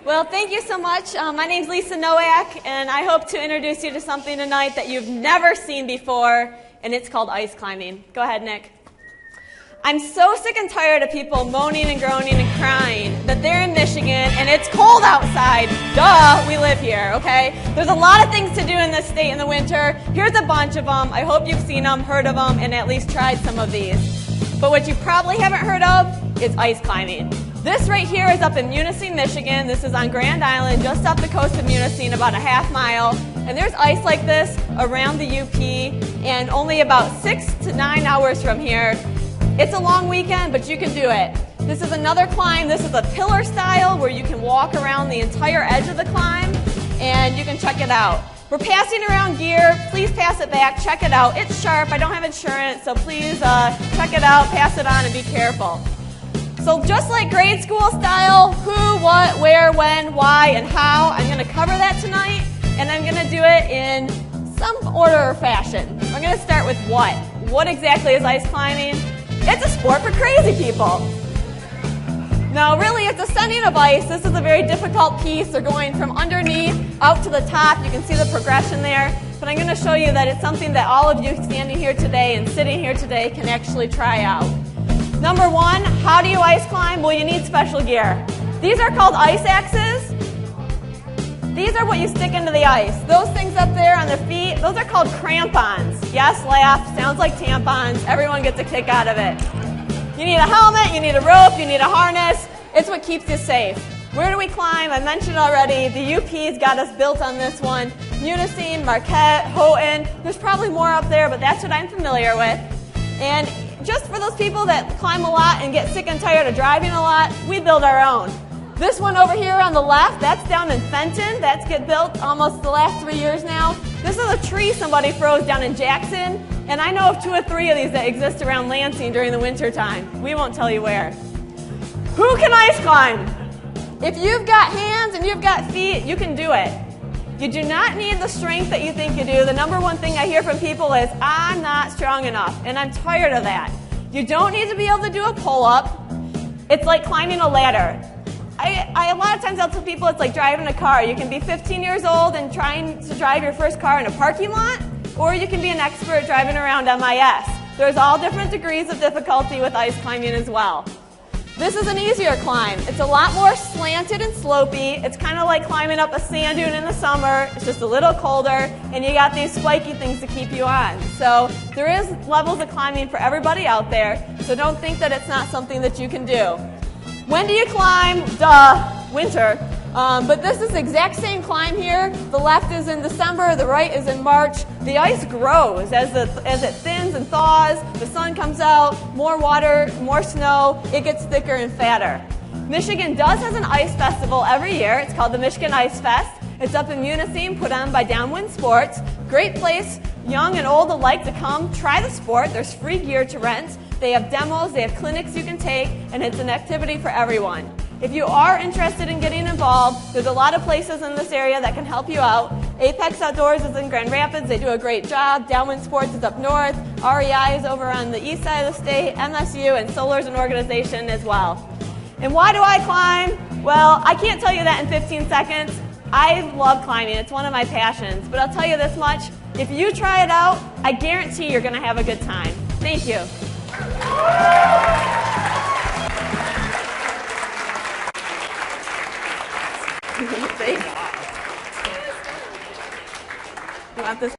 Well, thank you so much. My name's Lisa Nowak, and I hope to introduce you to something tonight that you've never seen before, and it's called ice climbing. Go ahead, Nick. I'm so sick and tired of people moaning and groaning and crying that they're in Michigan and it's cold outside. Duh, we live here, okay? There's a lot of things to do in this state in the winter. Here's a bunch of them. I hope you've seen them, heard of them, and at least tried some of these. But what you probably haven't heard of is ice climbing. This right here is up in Munising, Michigan. This is on Grand Island, just off the coast of Munising, about a half mile. And there's ice like this around the UP, and only about 6 to 9 hours from here. It's a long weekend, but you can do it. This is another climb. This is a pillar style where you can walk around the entire edge of the climb, and you can check it out. We're passing around gear. Please pass it back. Check it out. It's sharp. I don't have insurance, so please check it out, pass it on, and be careful. So just like grade school style, who, what, where, when, why, and how, I'm going to cover that tonight, and I'm going to do it in some order or fashion. I'm going to start with what. What exactly is ice climbing? It's a sport for crazy people. No, really, it's ascending of ice. This is a very difficult piece. They're going from underneath out to the top. You can see the progression there. But I'm going to show you that it's something that all of you standing here today and sitting here today can actually try out. Number one, how do you ice climb? Well, you need special gear. These are called ice axes. These are what you stick into the ice. Those things up there on the feet, those are called crampons. Yes, laugh, sounds like tampons. Everyone gets a kick out of it. You need a helmet, you need a rope, you need a harness. It's what keeps you safe. Where do we climb? I mentioned already, the UP's got us built on this one. Munising, Marquette, Houghton. There's probably more up there, but that's what I'm familiar with. And just for those people that climb a lot and get sick and tired of driving a lot, we build our own. This one over here on the left, that's down in Fenton. That's get built almost the last 3 years now. This is a tree somebody froze down in Jackson, and I know of 2 or 3 of these that exist around Lansing during the winter time. We won't tell you where. Who can ice climb? If you've got hands and you've got feet, you can do it. You do not need the strength that you think you do. The number one thing I hear from people is, I'm not strong enough, and I'm tired of that. You don't need to be able to do a pull-up. It's like climbing a ladder. A lot of times I'll tell people it's like driving a car. You can be 15 years old and trying to drive your first car in a parking lot, or you can be an expert driving around MIS. There's all different degrees of difficulty with ice climbing as well. This is an easier climb. It's a lot more slanted and slopey. It's kind of like climbing up a sand dune in the summer. It's just a little colder, and you got these spiky things to keep you on. So there is levels of climbing for everybody out there, so don't think that it's not something that you can do. When do you climb? Duh, winter. But this is the exact same climb here. The left is in December, the right is in March. The ice grows as it thins and thaws. The sun comes out, more water, more snow. It gets thicker and fatter. Michigan does have an ice festival every year. It's called the Michigan Ice Fest. It's up in Munising, put on by Downwind Sports. Great place, young and old alike, to come try the sport. There's free gear to rent. They have demos, they have clinics you can take, and it's an activity for everyone. If you are interested in getting involved, there's a lot of places in this area that can help you out. Apex Outdoors is in Grand Rapids. They do a great job. Downwind Sports is up north. REI is over on the east side of the state. MSU and Solar is an organization as well. And why do I climb? Well, I can't tell you that in 15 seconds. I love climbing. It's one of my passions. But I'll tell you this much. If you try it out, I guarantee you're going to have a good time. Thank you. You want this?